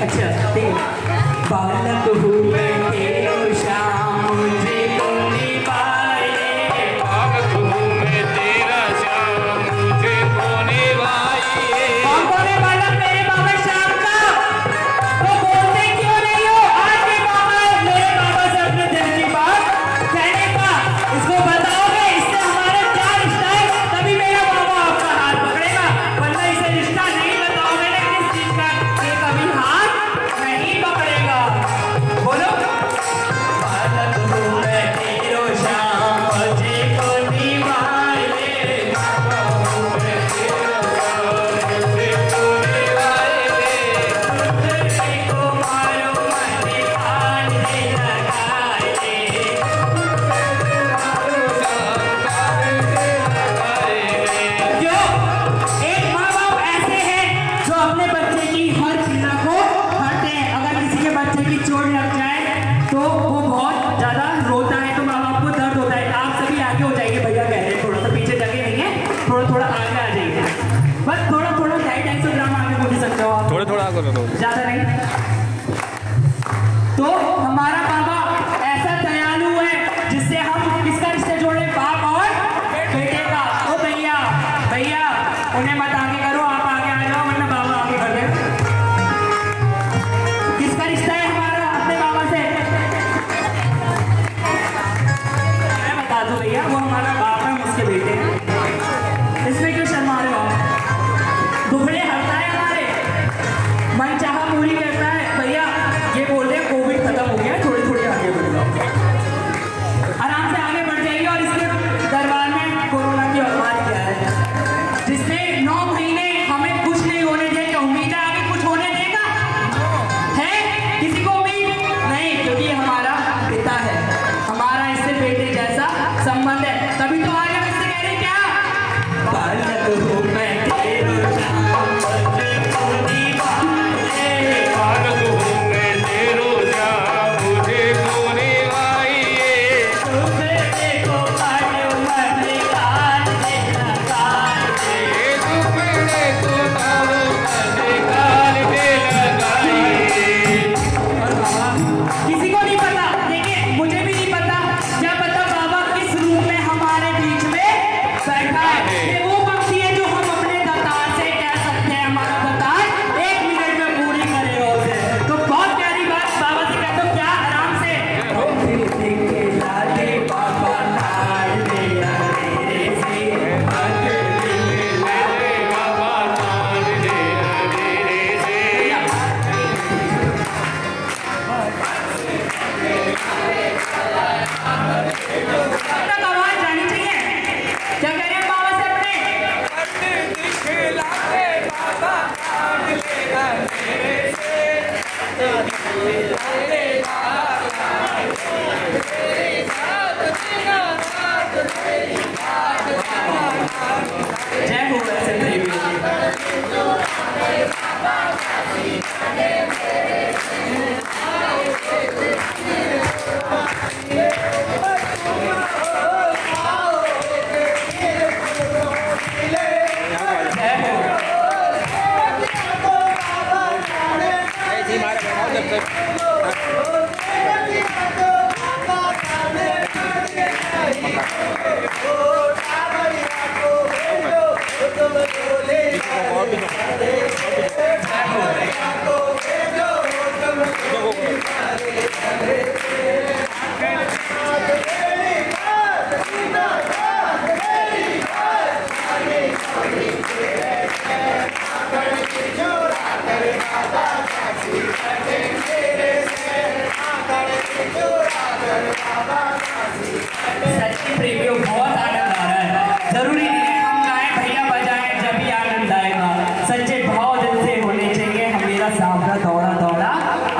अच्छा ठीक है। बालक हूँ मैं तेरो श्याम मुझे तुम निभाए, बालक हूँ मैं तेरा श्याम मुझे तो निभाइए। कौन है बालक मेरे बाबा श्याम का? तो बोलते क्यों नहीं हो? आज भी बाबा है मेरे बाबा से अपने दिल की बात कहने का। इसको बताओगे इससे हमारा क्या रिश्ता है, तभी मेरा बाबा आपका हाथ पकड़ेगा, वरना इसे रिश्ता नहीं बताओगे ना किस चीज का, ये कभी हाथ नहीं पकड़ेगा। बोलो। बालक हूँ मैं तेरो श्याम मुझे को निभाए, तुझे को मारो मन कान दे लगाए। क्यों? एक माँ बाप ऐसे हैं जो अपने बच्चे की हर पीड़ा को हरते हैं। अगर किसी के बच्चे की चोट लग जाए तो वो बहुत ज्यादा रोता है, तो माँ बाप को दर्द होता है। आप सभी आगे हो जाइए, भैया कह रहे हैं थोड़ा सा पीछे जगह नहीं है, थोड़ा थोड़ा आगे आ जाइए, बस थोड़ा थोड़ा 250 ग्राम आगे हो भी सकते हो आप, थोड़ा थोड़ा आगे लो, ज्यादा नहीं। तो हमारा बाबा ऐसा दयालु है जिससे हम किसका रिश्ता जोड़े, बाप और बेटे का। ओ भैया भैया उन्हें मत आगे करो, आप आगे आ जाओ वरना बाबा आगे कर दे। किसका रिश्ता है हमारा अपने बाबा से? मैं बता दूं भैया, वो हमारा बाप है, हम उसके बेटे हैं। इसमें क्यों शर्मा रहे हो आप? दुखड़े हरता है हमारे, मन चाहा पूरी करता है। भैया ये बोल रहे हैं कोविड खत्म हो गया, थोड़ी थोड़ी आगे बढ़ जाओ, आराम से आगे बढ़ जाइए। और इसके दरबार में कोरोना की औकात क्या है, जिसने 9 महीने हमें कुछ नहीं होने दिया, क्या उम्मीद है आगे कुछ होने देगा? है किसी को उम्मीद नहीं, क्योंकि ये हमारा पिता है, हमारा इससे बेटे जैसा संबंध है। तभी तो आज हम इससे कह रहे हैं क्या, बालक हूँ मैं तेरो श्याम मुझे को निभाए, बालक हूँ मैं तेरो श्याम मुझे तो निभाइए। तुझे को मारो मन कान दे लगाए। ये दुपड़े को मारो मन कान दे लगाइए। और बाबा किसी को नहीं पता, देखिए मुझे भी नहीं पता, क्या पता बाबा किस रूप में हमारे बीच में बैठा है। ये वो पंक्ति है जो हम अपने दतार से कह सकते हैं, हमारा दतार 1 मिनट में पूरी करेगा उसे। तो बहुत प्यारी बात बाबा से कहते हो, क्या आराम से लाले बाबा तार मेरा तेरे से बाबा ताज दे मेरे से। तक आवाज जानी चाहिए। क्या कह रहे हैं बाबा से अपने? जय हो ऐसे प्रेमी की। जय हो। सच्ची प्रेमियों बहुत आनंद आ रहा है। जरूरी नहीं है हम गाएं भैया बजाएं जब भी आनंद आएगा, सच्चे भाव दिल से होने चाहिए, हमेरा सावरा दौड़ा दौड़ा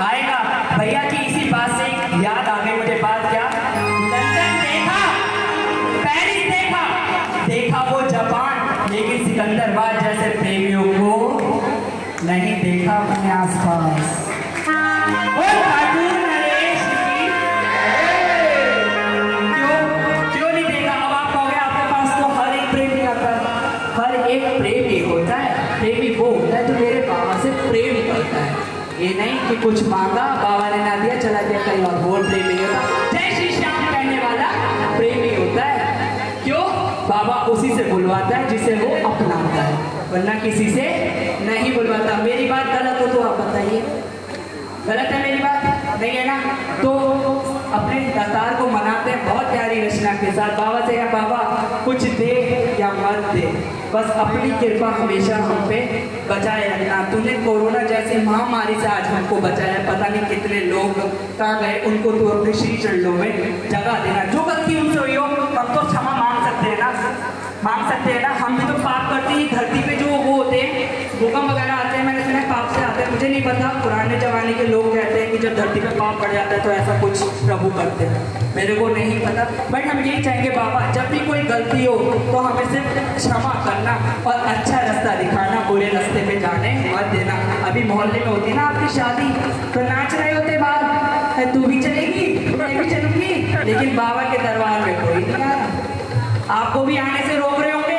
आएगा। भैया की इसी बात से एक याद आ गई मुझे बात, क्या लंदन देखा, पेरिस देखा, देखा वो जापान, लेकिन सिकंदराबाद जैसे प्रेमियों को नहीं देखा अपने आसपास। ओ खाटून नरेश की क्यों नहीं देखा? अब आप कहोगे आपके पास तो हर एक प्रेमी आता है, हर एक प्रेमी होता है, प्रेमी वो होता है जो मेरे बाबा से प्रेम करता है। ये नहीं कि कुछ मांगा बाबा ने ना दिया चला गया कहीं और, वो प्रेम नहीं होता। जय श्री श्याम कहने वाला प्रेम ही होता है। क्यों? बाबा उसी से बुलवाता है जिसे वो अपनाता है, वरना किसी से नहीं बुलवाता। मेरी बात गलत हो तो आप बताइए, गलत है मेरी बात? नहीं है ना? तो अपने दातार को मनाते हैं बहुत प्यारी रचना के साथ। बाबा से या बाबा कुछ दे या मत दे, बस अपनी कृपा हमेशा हम पे बचाए रखना। तूने कोरोना जैसी महामारी से आज हमको बचाया, पता नहीं कितने लोग कहाँ गए, उनको तू अपने श्री चरणों में जगह देना। जो गलती उनसे हुई हो हम तो क्षमा मांग सकते हैं ना, मांग सकते हैं ना। हम भी तो पाप करते हैं। धरती पे जो वो होते हैं भूकंप वगैरह आते हैं, मैंने सुना है पाप से आते हैं, मुझे नहीं पता। पुराने जमाने के लोग कहते हैं कि जब धरती पे पाप पड़ जाता है तो ऐसा कुछ प्रभु करते हैं, मेरे को नहीं पता। बट हम यही चाहेंगे बाबा जब भी कोई गलती हो तो हमें सिर्फ क्षमा करना और अच्छा रास्ता दिखाना, बुरे रास्ते पे जाने मत देना। अभी मोहल्ले में होती है ना आपकी शादी, तो नाच रहे होते बाहर, तू भी चलेगी मैं भी चलूंगी, लेकिन बाबा के दरबार में कोई नहीं आ रहा। आपको भी आने से रोक रहे होंगे।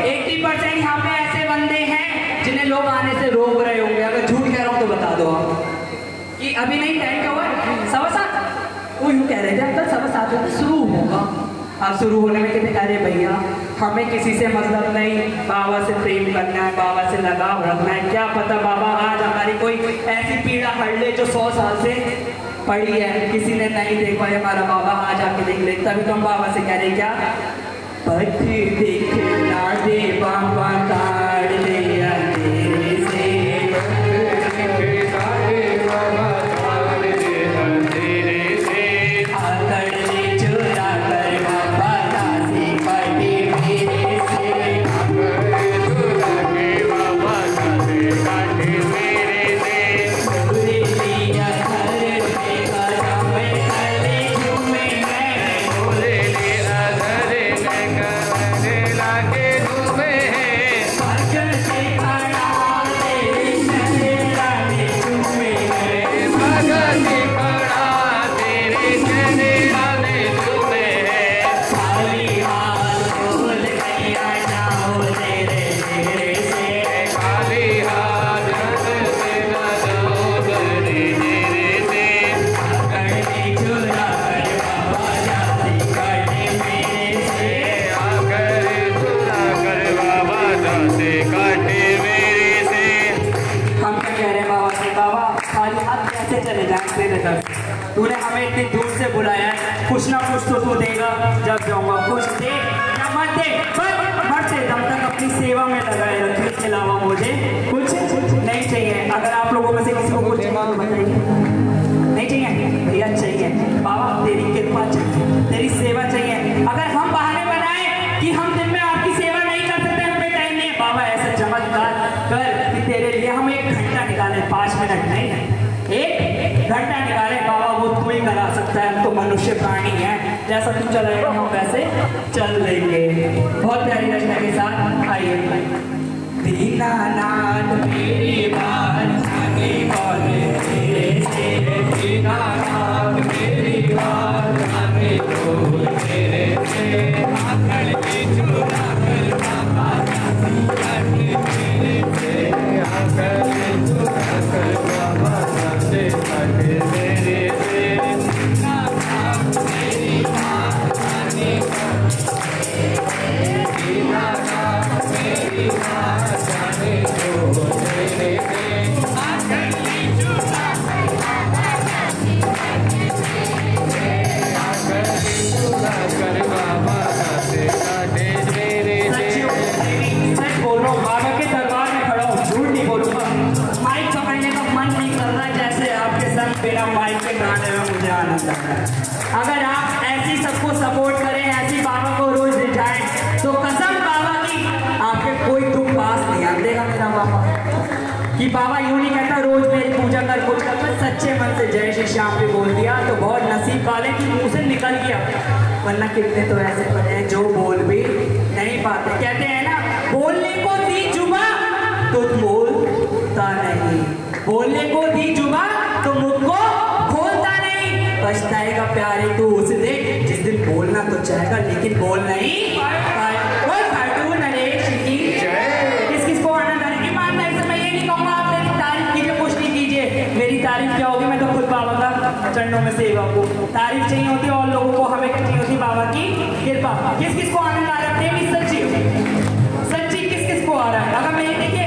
80% यहाँ पे ऐसे बंदे हैं जिन्हें लोग आने से रोक रहे होंगे। अगर झूठ कह रहा हूँ तो बता दो आप कि अभी नहीं टाइम क्या हुआ है 7:15, वो यूँ कह रहे थे अब तक 7:15 शुरू होगा। अब शुरू होने में कितने कह रहे भैया हमें किसी से मतलब नहीं, बाबा से प्रेम करना है, बाबा से लगाव रखना है। क्या पता बाबा आज हमारी कोई ऐसी पीड़ा हट ले जो 100 साल से पड़ी है, किसी ने नहीं देख पाया, हमारा बाबा आज आके देख ले। तभी तो हम बाबा से कह रहे क्या, पथ देखना दे बाबा ताड़ दे अंधेरे से, आकड़ ले चुरा कर बाबा दासी काटे मेरे से, पूरे लिया घर में कदम गले झूमे मैं, भजन से खड़ा तेरे चेहरा में झूमे मैं, खाली हाथ बोल गया जाओ तेरे चेहरे से, आकड़ ले चुरा कर बाबा दासी काटे मेरे से। हम क्या कह रहे हैं बाबा से, बाबा खाली हाथ कैसे चले जाएं तेरे दर से? तूने हमें इतनी दूर से बुलाया है, कुछ ना कुछ तो तू देगा जब जाऊंगा। कुछ दे या मत दे, पर मरते दम तक अपनी सेवा में लगाए रख। इसके अलावा मुझे कुछ नहीं चाहिए। अगर आप लोगों में से किसी को कुछ चाहिए तो बताइए। नहीं चाहिए भैया? चाहिए बाबा, तेरी कृपा चाहिए, तेरी सेवा चाहिए। अगर हम बहाने बनाए कि हम दिन में आपकी सेवा नहीं कर सकते, हमें टाइम नहीं है, बाबा ऐसा चमत्कार कर कि तेरे लिए हम 1 घंटा निकाले, 5 मिनट नहीं, 1 घंटा निकाले बाबा, वो तू ही करा सकता है। हम तो मनुष्य प्राणी है, जैसा तू चलाएगा हम वैसे चल देंगे। बहुत प्यारी रचना के साथ आइए। दीनानाथ मेरी बात आगे कौन तेरे से, दीनानाथ मेरी बात आगे कौन तेरे से, आकड़ ले चुरा कर बाबा दासी काटे मेरे से, आकड़ ले चुरा कर बाबा दासी काटे मेरे से, दीनानाथ मेरी बात आगे कौन तेरे से, दीनानाथ मेरी बात आगे कौन तेरे से, आकड़ ले चुरा कर बाबा दासी काटे मेरे से, आकड़ ले चुरा कर बाबा दासी काटे मेरे से। सच बोल रहा हूँ, बाबा के दरबार में खड़ा हूँ, झूठ नहीं बोलूंगा। माइक पकड़ने का मन नहीं कर रहा, जैसे आपके संग बिना माइक के गाने में मुझे आनंद आ रहा है। अगर आप ऐसी सबको सपोर्ट करें, ऐसी बाबा को रोज दिखाएं, तो कसम बाबा की आपके कोई दुख पास नहीं आएगा। मेरा बाबा कि बाबा यूं नहीं कहता रोज मेरी पूजा कर, कुछ कर, बस सच्चे मन से जय श्री श्याम भी बोल दिया तो बहुत नसीब वाले कि मुंह से निकल गया। वरना कितने तो ऐसे पड़े हैं जो बोल भी नहीं पाते। कहते हैं ना, बोलने को दी जुबा तो बोलता नहीं, बोलने को दी जुबा तो मुख को खोलता नहीं। पछताएगा प्यारे तू उस दिन जिस दिन बोलना तो चाहेगा लेकिन बोल नहीं पाएगा। खाटू नरेश की किस किस को आनंद आने की मानना है, मैं ये नहीं कहूँगा आप मेरी तारीफ कीजिए, कुछ नहीं कीजिए। चरणों में सेवा को। तारीफ चाहिए होती और लोगों को हमें क्या चाहिए होती? बाबा की कृपा। किस किस को आनंद आ रहा है? प्रेमी सच्ची सच्ची किस किस को आ रहा है? अगर मेरी देखिए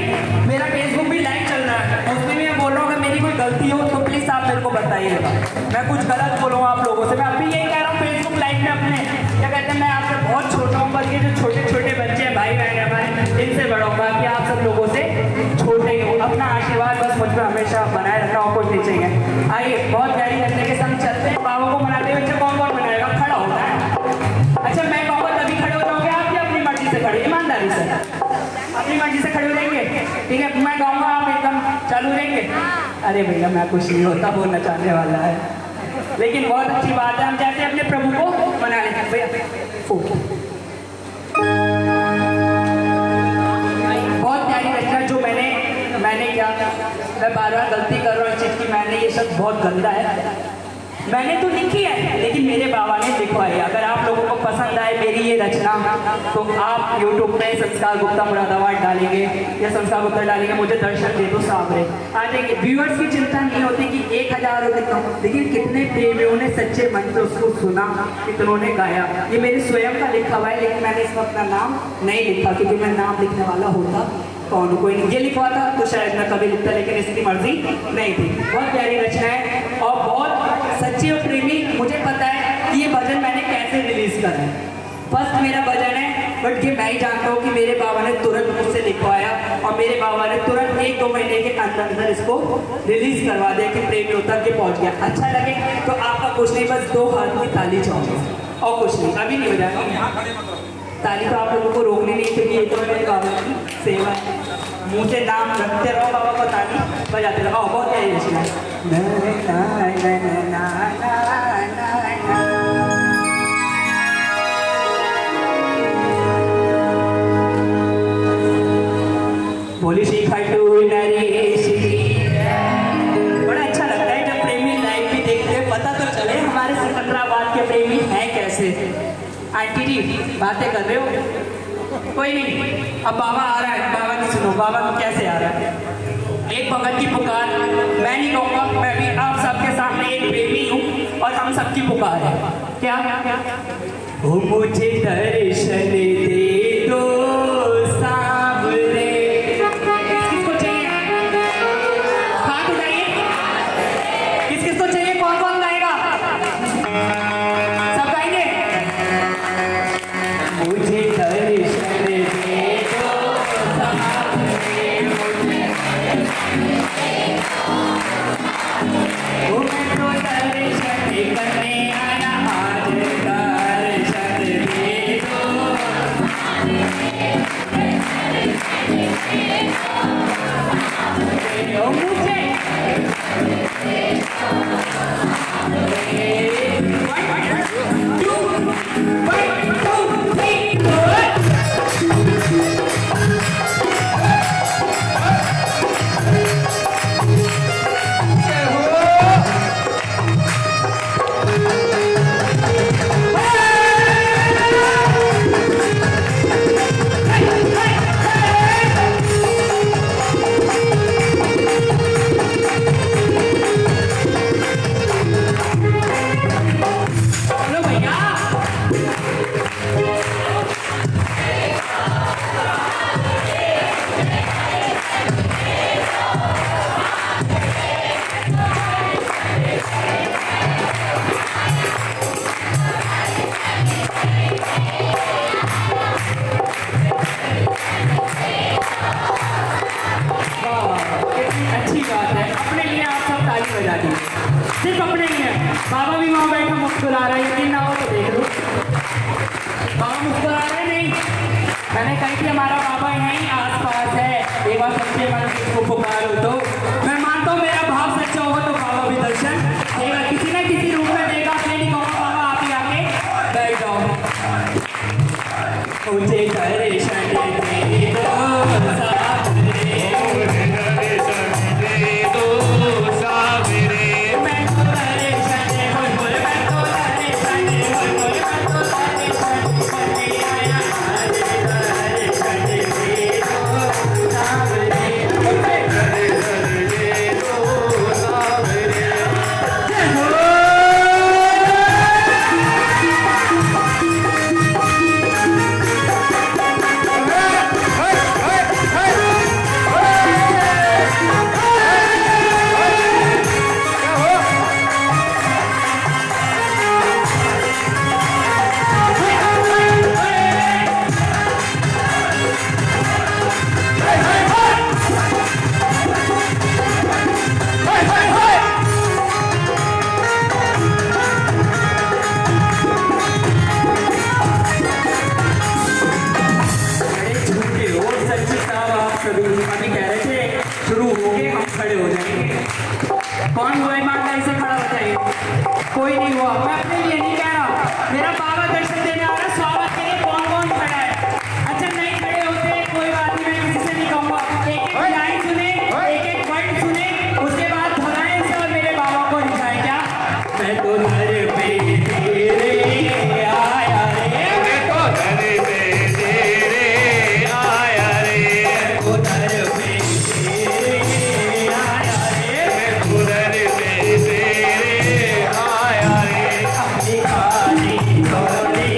मेरा फेसबुक भी लाइव चल रहा है, उसमें भी मैं बोल रहा हूँ अगर मेरी कोई गलती हो तो प्लीज आप मेरे को बताइएगा। मैं कुछ गलत बोलूँ आप लोगों से, मैं अभी यही कह रहा हूँ फेसबुक लाइव में अपने क्या कहते हैं, मैं आपसे बहुत छोटा हूँ, बल्कि जो छोटे छोटे बच्चे हैं भाई बहन हमारे इनसे बड़ा हूँ, बाकी आप सब लोगों से छोटे ही हो। अपना आशीर्वाद बस मुझ पर हमेशा बनाए रखना और कुछ नहीं चाहिए। आइए बहुत प्यारी करने के संग चलते हैं। बाबा को मनाते बच्चे कौन कौन मनाएगा? खड़ा होता है। अच्छा मैं कहूँगा तभी खड़े हो जाओगे आप या अपनी मर्जी से खड़े? ईमानदारी से अपनी मर्जी से खड़े हो रहेंगे, ठीक है? मैं कहूँगा आप एकदम चालू रहेंगे। अरे भैया मैं कुछ नहीं होता, बोलना चाहने वाला है, लेकिन बहुत अच्छी बात है। हम चाहते हैं अपने प्रभु को मना लें भैया। बहुत प्यारी रचना जो मैंने क्या, मैं बार बार गलती कर रहा हूँ इस चीज़ की, मैंने ये शब्द बहुत गंदा है, मैंने तो लिखी है लेकिन मेरे बाबा ने लिखवाई। अगर आप लोगों को पसंद आए मेरी ये रचना तो आप YouTube पे संस्कार गुप्ता मुरादाबाद डालेंगे या संस्कार गुप्ता डालेंगे, मुझे दर्शन दे दो सामने आ जाएंगे। व्यूअर्स की चिंता नहीं होती कि 1000 हो कितना, लेकिन कितने प्रेमियों ने सच्चे मन से उसको सुना, कितनों ने गाया। ये मेरे स्वयं का लिखा हुआ है, लेकिन मैंने इसमें अपना नाम नहीं लिखा क्योंकि मैं नाम लिखने वाला होता कौन, कोई नहीं। ये लिखवा था तो शायद मैं कभी लिखता, लेकिन इसकी मर्जी नहीं थी। बहुत प्यारी रचना है और बहुत सच्ची और प्रेमी। मुझे पता है कि ये भजन मैंने कैसे रिलीज करा है, फर्स्ट मेरा भजन है, बट ये मैं ही जानता हूँ कि मेरे बाबा ने तुरंत मुझसे लिखवाया और मेरे बाबा ने तुरंत 1-2 महीने के अंदर इसको रिलीज करवा दिया कि प्रेमियों तक ये पहुँच गया। अच्छा लगे तो आपका कुछ नहीं, बस 2 हाथ की ताली चाहिए और कुछ नहीं, अभी नहीं हो जाएगा ताली तो आप लोगों को रोकनी नहीं, क्योंकि ये तो मेरे बाबा की सेवा है। मुँह से नाम रखते रहो, बाबा को ताली बजाते रहो। बहुत प्यारी रचना है। बोली श्री खाटू नरेश। बड़ा अच्छा लगता है जब प्रेमी लाइव भी देखते हैं, पता तो चले हमारे सिकंदराबाद के प्रेमी हैं कैसे। आंटी जी बातें कर रहे हो? कोई नहीं, अब बाबा आ रहा है, बाबा की सुनो। बाबा कैसे आ रहा है? एक भगत की पुकार, मैं नहीं कहूँगा, मैं भी आप सबके सामने एक प्रेमी हूँ और हम सबकी पुकार है। क्या ओ मुझे दर्शन दे दो सामने। किसको चाहिए? हाथ उठाइए। किस किस को चाहिए? कौन कौन गाएगा? सब गाएंगे। मुझे दर्शन दे दो सामने, ओ मैं तो दर्शन करने आया, आज दर्शन दे दो। ओ मुझे 1 2 3 सिर्फ अपने लिए। बाबा भी वहाँ बैठा मुस्कुरा रहा है, यकीन ना हो तो देख लो। बाबा मुस्कुरा रहे नहीं, मैंने कही थी हमारा बाबा यहीं आसपास है, एक बार सच्चे मन से इसको पुकारो तो मैं मानता हूँ मेरा भाव सच्चा होगा तो बाबा भी दर्शन देगा, किसी न किसी रूप में देगा। मैं नहीं कहूँगा बाबा आप ही आके बैठ जाओ। मुझे दर्शन दे दो सावरे। कोई नहीं हुआ, मैं अपने लिए नहीं कह रहा, मेरा बाबा दर्शन देने आ रहा, स्वागत के लिए कौन कौन खड़ा है? अच्छा नहीं खड़े होते कोई बात नहीं, मैं किसी से नहीं कहूँगा, एक एक लाइन सुने, एक एक वर्ड सुने, उसके बाद धराएं से और मेरे बाबा को दिखाएं क्या? मैं तो दर पे तेरे आया रे, मैं तो दर पे तेरे आया रे, मैं तो दर पे तेरे आया रे, मैं तो दर पे तेरे आया रे। अपनी खाली झोली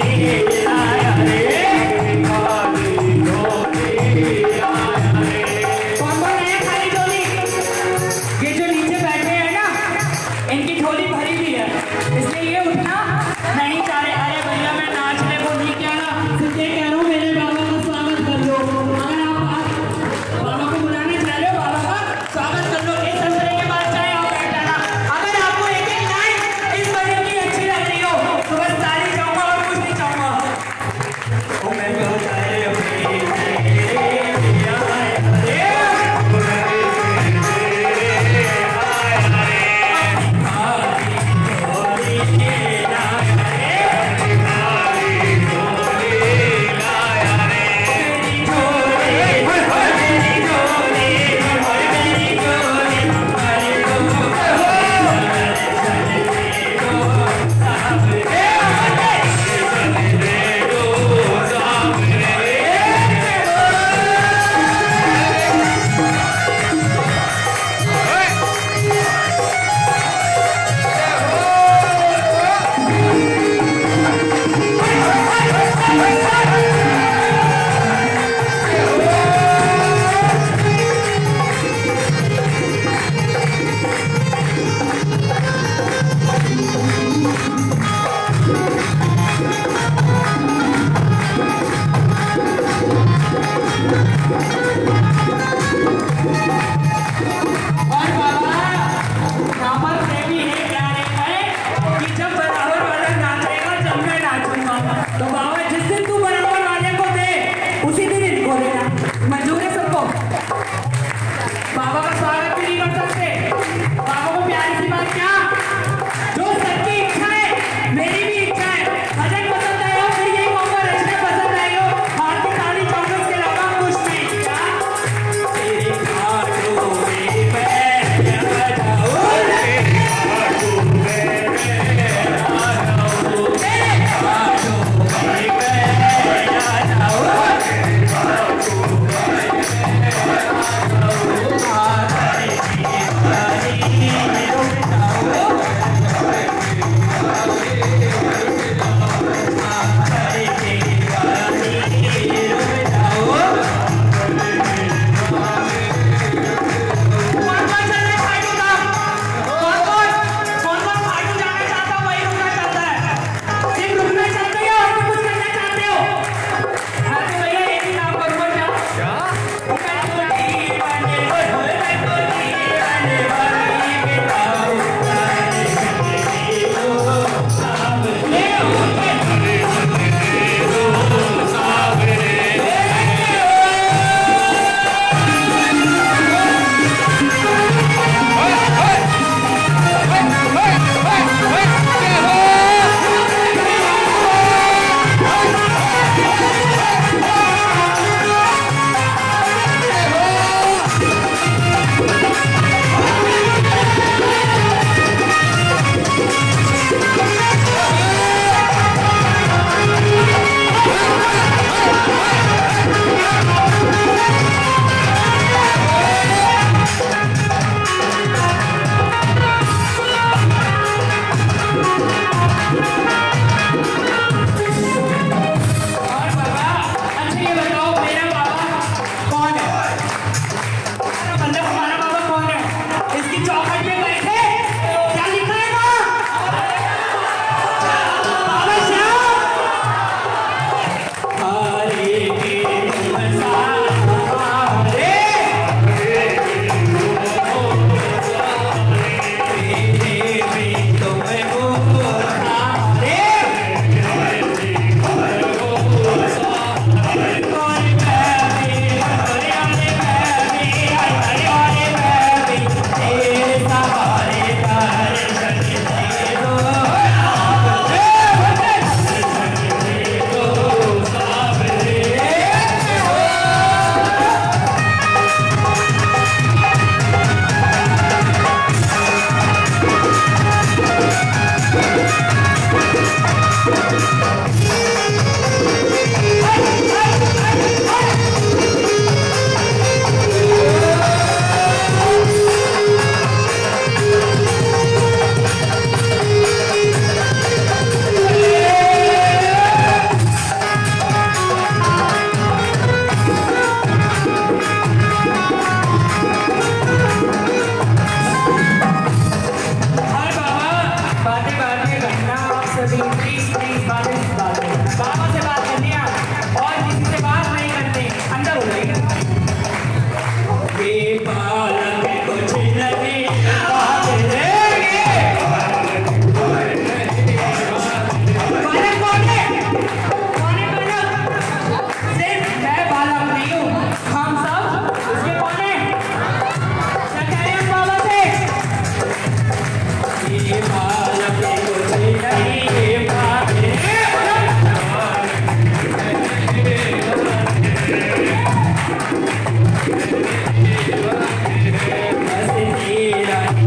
तेरा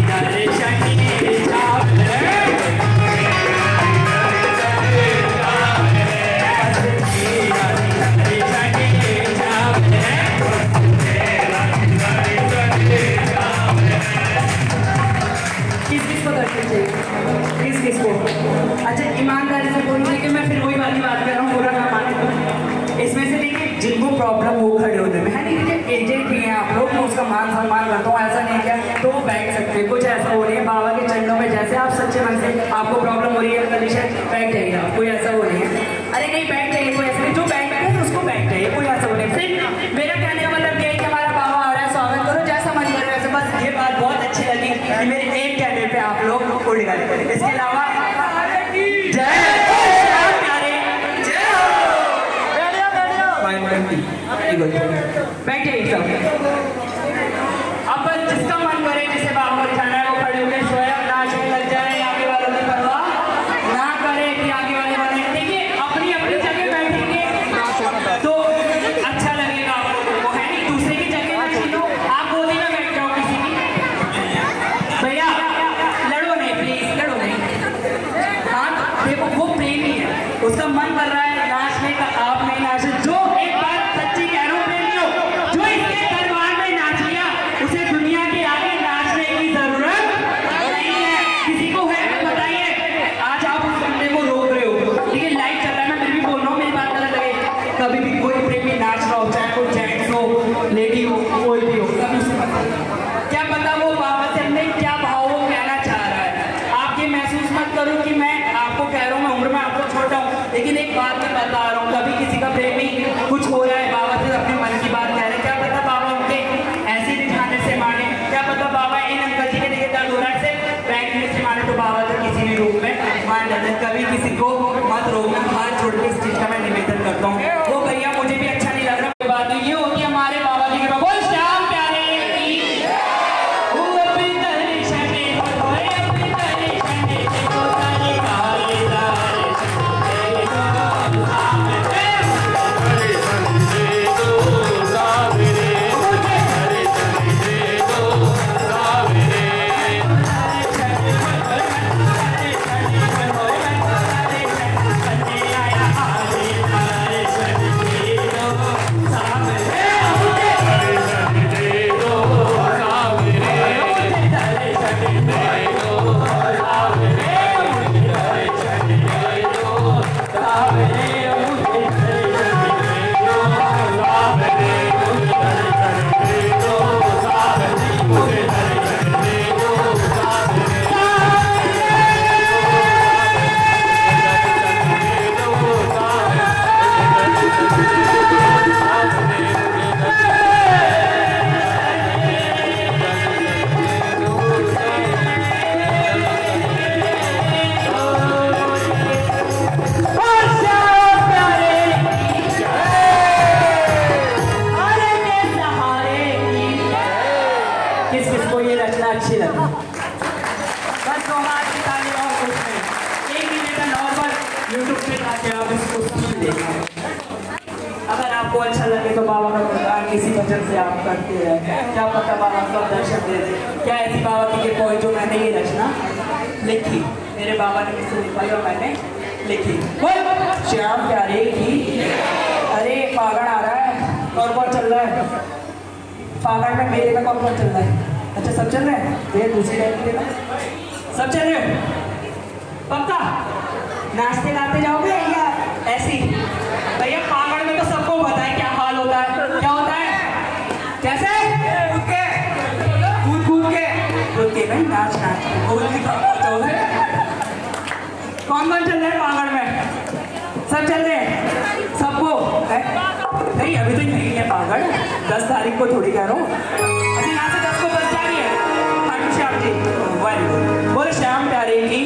दर्शन चाहे किस-किस को दर्शन चाहिए? किस-किस को? अच्छा ईमानदारी से बोलूँ कि मैं फिर वही वाली बात कर रहा हूँ, बुरा ना माने। इसमें से देखिए जिनको प्रॉब्लम हो खड़े होने में है नहीं, एजेंट भी हैं आप लोग, मैं उसका मान सम्मान करता हूँ, ऐसा नहीं क्या तो वो बैठ सकते हैं। कुछ ऐसा हो रही है बाबा के चरणों में, जैसे आप सच्चे मन से आपको प्रॉब्लम हो रही है कंडीशन, बैठ जाइएगा, कोई ऐसा हो नहीं है। अरे नहीं बैठ जाइए, कोई ऐसा नहीं, जो बैठ है उसको बैठ जाइए, कोई ऐसा हो नहीं। फिर मेरा कहने का मतलब ये है कि हमारा बाबा आ रहा है, स्वागत करो जैसा मन करे वैसे। बस ये बात बहुत अच्छी लगी कि मेरे एक कहने पे आप लोग उड़ गए। इसके अलावा जय बैठे सब। अब बस जिसका मन करे, जिसे बाबा को दिखाना है वो खड़े होकर स्वयं नाचने लग जाए, आगे वालों की परवाह ना करे कि आगे वाले वाले। देखिए अपनी अपनी जगह बैठेंगे तो अच्छा लगेगा आप लोगों को, है नहीं? दूसरे की जगह मत छीनो, आप गोदी में बैठ जाओ किसी की। भैया लड़ो नहीं प्लीज, लड़ो नहीं। हाँ देखो वो प्रेमी है, उसका मन कर रहा है नाचने का, आप नहीं नाचे। जो एक बात सच्ची कह रहा हूँ प्रेमियों, जो इसके दरबार में नाच लिया उसे दुनिया के आगे नाचने की जरूरत नहीं है। किसी को है तो बताइए। आज आप उस बंदे को रोक रहे हो, ठीक है लाइव चल रहा है, मैं फिर भी बोल रहा हूँ, मेरी बात गलत लगे। कभी भी कोई प्रेमी नाच रहा हो, चाहे कोई जेंट्स हो लेडी हो कोई भी हो, कभी उसे क्या पता वो बाबा से अंदर क्या भाव वो कहना चाह रहा है। आप ये महसूस मत करो कि मैं आपको कह रहा हूँ, मैं उम्र में आपको छोटा हूँ, लेकिन एक बात मैं बता रहा हूँ, कभी किसी का प्रेमी कुछ हो रहा है बाबा से अपने मन की बात कह रहे हैं, क्या पता बाबा उनके ऐसे दिखाने से माने, क्या पता बाबा इन अंकल जी के लिए दर्द हो रहा है सिर्फ बैंक में से माने, तो बाबा तो किसी भी रूप में मान जाते हैं। कभी किसी को मत रोकना, हाथ जोड़ के इस चीज का मैं निवेदन करता हूँ। वो भैया मुझे भी अच्छा नहीं लग रहा। बात ये होती है हमारे बाबा जी के बोल श्याम प्यारे की वो अपने दर्शन होए, अपने दर्शन देखो सारे काले किस-किसको ये रचना अच्छी लगी? बस दो हाथ की ताली और कुछ नहीं। एक निवेदन और बस यूट्यूब पे जाके आप इसको समझ लेना। अगर आपको अच्छा लगे तो बाबा का गुणगान किसी वजह से आप करते रहे, क्या पता बाबा का दर्शन दे दे। क्या ऐसी बाबा की कृपा हुई जो मैंने ये रचना लिखी, मेरे बाबा ने मुझसे लिखवाई और मैंने लिखी। बोल श्याम प्यारे की। अरे पागड़ आ रहा है और बहुत चल रहा है फागड़ में, मेरे का कौन चल रहा है? अच्छा सब चल रहे हैं, ये दूसरी लाइन देना, सब चल रहे हो पक्का? नाचते गाते जाओगे या ऐसी? भैया फागड़ में तो सबको पता है क्या हाल होता है, क्या होता है, कैसे कूद के भाई नाच कौन कौन चल रहे हैं फागड़ में? सब चल रहे हैं सबको नहीं, अभी तो नहीं है पागड़, 10 तारीख को थोड़ी कह रहा हूँ। अभी यहाँ से 10 को बस जा रही है। खाटू श्याम जी बोले श्याम प्यारे की।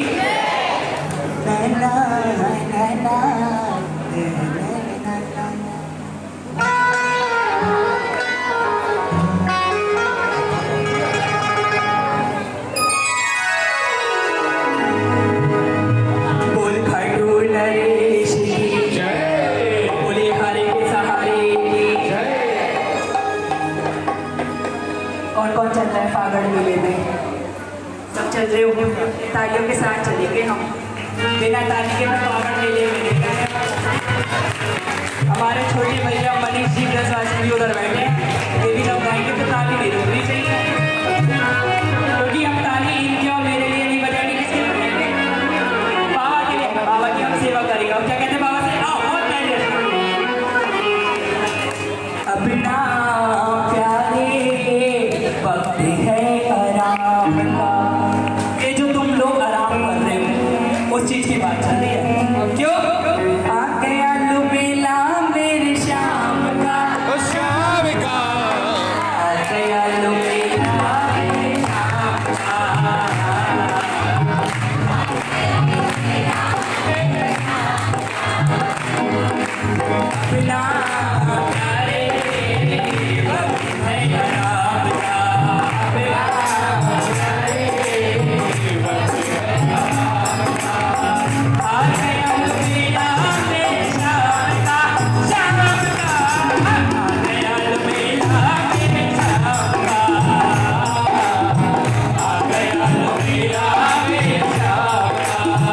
बोल खाटू नरेश की बोले हरे के सहारे की। कौन कौन चल रहा है फागड़ मेले में? सब चल रहे हो, तालियों के साथ चलेंगे हम। बिना ताली के मैं फागड़ मेले में नहीं गया। हमारे छोटे भैया मनीष जी ब्रजवासी भी उधर बैठे हैं, ये भी जब गाएंगे तो ताली नहीं रुकनी चाहिए, क्योंकि हम ताली इनके और मेरे लिए नहीं बजाएंगे, किसके बजाएंगे? बाबा के लिए। बाबा की हम सेवा करेंगे। क्या कहते हैं बाबा से? आओ बहुत पहले अपना प्यारे वक्त है आराम का। ये जो तुम लोग आराम कर रहे हो उस चीज की बात चल रही है। क्यों? आ गया लुबेला मेरे शाम का, शाम का आ गया लुबेला मेरे शाम का। अपना प्यारे वक्त है आराम का, अपना प्यारे आ गया लुबेला मेरे शाम का, शाम का। आ गया लुबेला मेरे शाम का, आ गया लुबेला मेरे शाम का।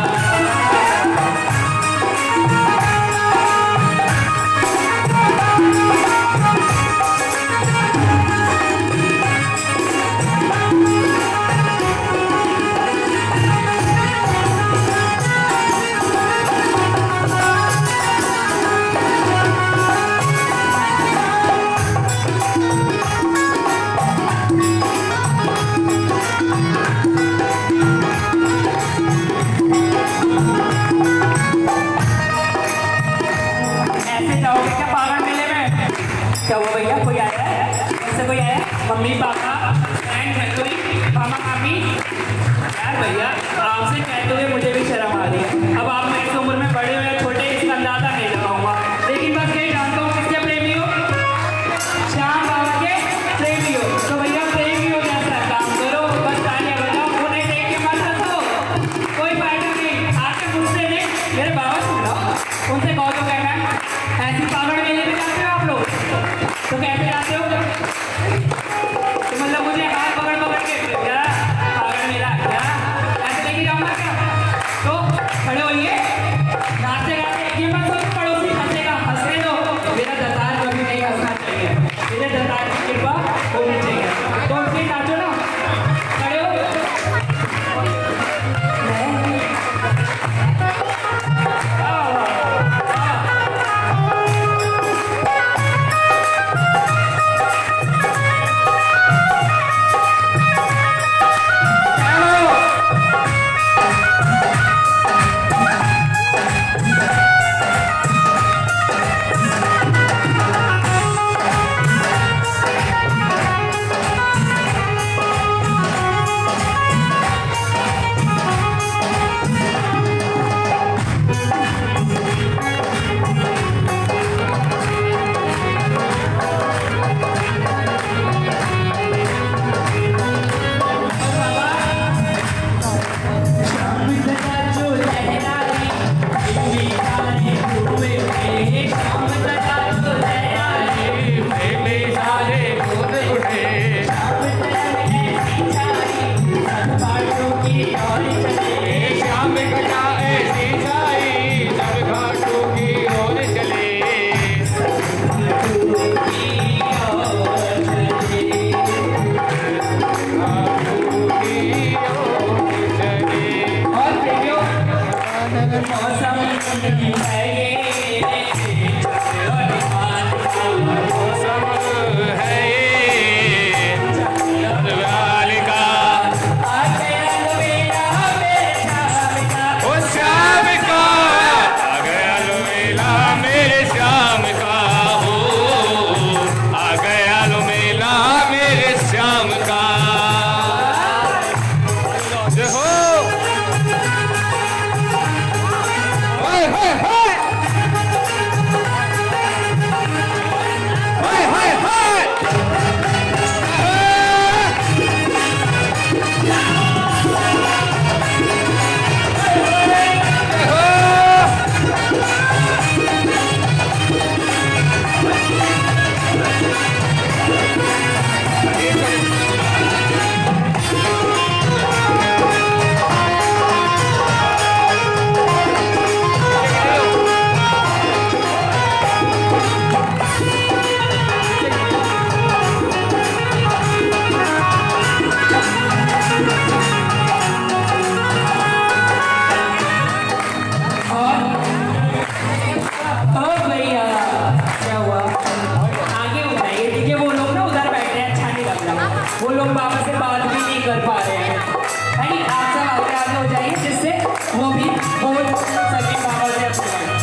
ऐसे जाओगे क्या फागड़ मेले में? क्या हुआ भैया, कोई आया है? ऐसे कोई आया? मम्मी पापा फ्रेंड फैमिली मामा मामी? यार भैया आपसे कहते हुए मुझे भी शर्म आ रही है। अब आप मेरी उम्र में बड़े हो या छोटे इसका अंदाजा नहीं लगाऊंगा, लेकिन बस यही जानता हूँ किसके प्रेमी हो? श्याम बाबा के प्रेमी हो। तो भैया प्रेमी हो जैसा काम करो, बस तालियां बजाओ, उन्हें देख के मत हंसो, कोई फायदा नहीं। आके मुझसे नहीं, मेरे बाबा सुन लो, उनसे कहो तो कहना है ऐसी फागड़ मेले में जाते हो आप लोग? तो कैसे जाते हो? तो मतलब मुझे हाथ पकड़ पकड़ के क्या फागड़ मेला क्या ऐसे लेके जाऊंगा क्या? तो खड़े होइए, बाबा से बात भी नहीं कर पा रहे हैं, है नहीं? आप सब आगे आगे हो जाइए जिससे वो भी बोल सके बाबा से अपनी बात।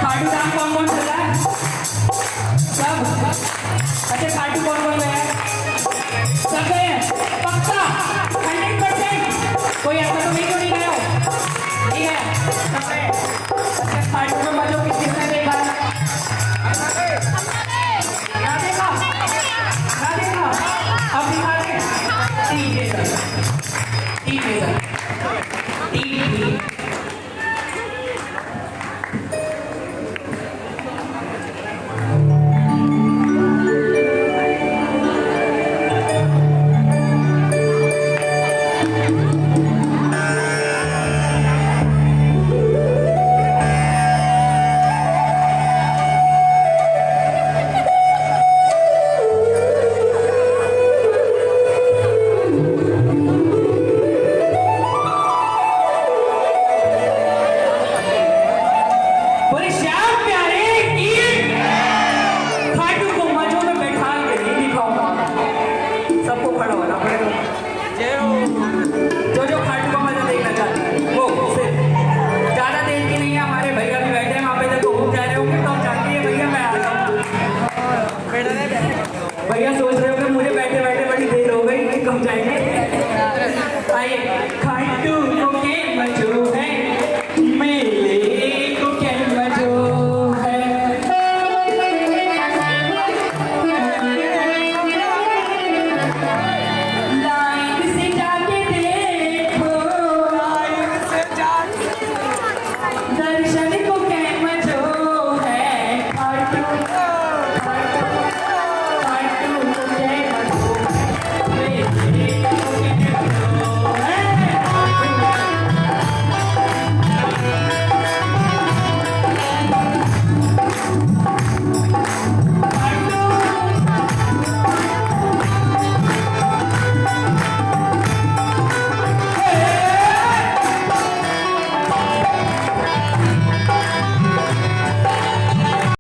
खाटू धाम कौन कौन चल रहा है? सब? अच्छा, खाटू कौन कौन गया है? सब गए हैं? पक्का 100%? कोई ऐसा तो नहीं क्यों नहीं गया हो? नहीं है? सब गए? अच्छा, खाटू में मजो किसने देखा? ना देखा? ना देखा? अब दिखा दे? ठीक है सर, ठीक है सर, ठीक। भैया सोच रहे हो कि मुझे बैठे बैठे बड़ी देर हो गई, कब जाएंगे?